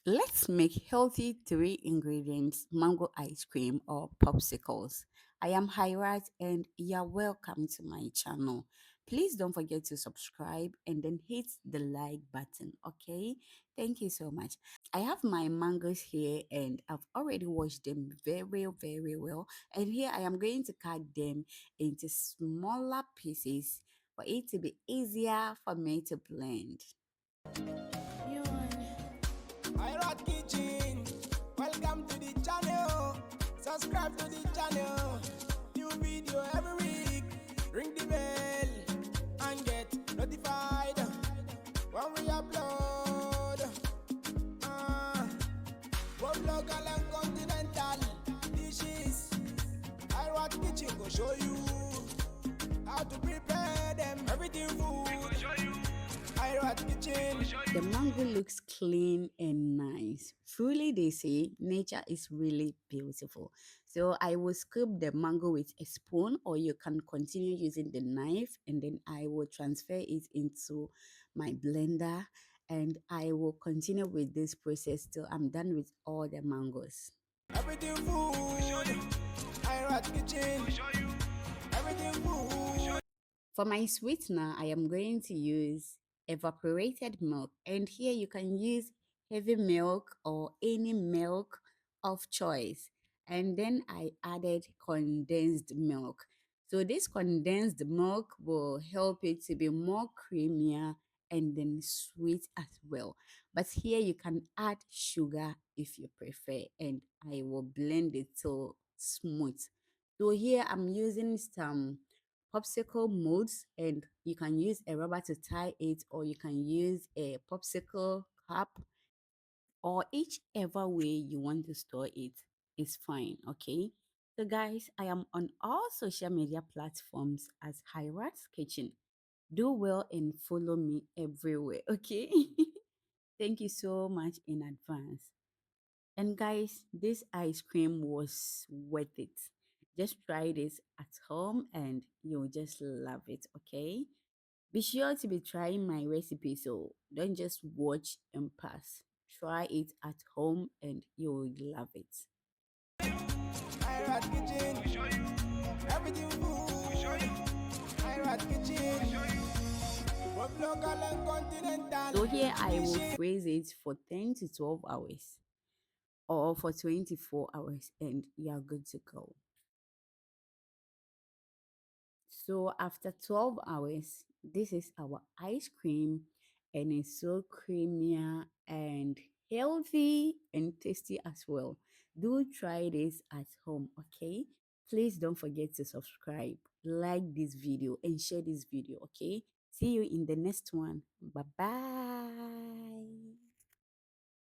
Let's make healthy three ingredients mango ice cream or popsicles. I am Hirat and you're welcome to my channel. Please don't forget to subscribe and then hit the like button, okay? Thank you so much. I have my mangoes here and I've already washed them very well. And here I am going to cut them into smaller pieces for it to be easier for me to blend. Irat Kitchen, welcome to the channel. Subscribe to the channel. New video every week. Ring the bell and get notified when we upload. Both local and continental dishes. Irat Kitchen go show you how to prepare them. Everything food. Irat Kitchen. The mango looks clean and nice. Truly, they say nature is really beautiful. So I will scoop the mango with a spoon, or you can continue using the knife, and then I will transfer it into my blender, and I will continue with this process till I'm done with all the mangoes. Everything food. Irat Kitchen. Everything food. For my sweetener, I am going to use evaporated milk. And here you can use heavy milk or any milk of choice. And then I added condensed milk. So this condensed milk will help it to be more creamier and then sweet as well. But here you can add sugar if you prefer, and I will blend it till smooth. So here I'm using some popsicle molds, and you can use a rubber to tie it, or you can use a popsicle cup, or whichever way you want to store it is fine. Okay, so guys, I am on all social media platforms as Hirat's Kitchen. Do well and follow me everywhere. Okay. Thank you so much in advance. And guys, this ice cream was worth it. Just try this at home and you'll just love it, okay? Be sure to be trying my recipe, so don't just watch and pass. Try it at home and you'll love it. Irat Kitchen. Everything food. Irat Kitchen. Both local and continental So here I will dishes. freeze it for 10 to 12 hours or for 24 hours and you're good to go. So after 12 hours, this is our ice cream, and it's so creamier and healthy and tasty as well. Do try this at home, okay? Please don't forget to subscribe, like this video, and share this video, okay? See you in the next one. Bye bye.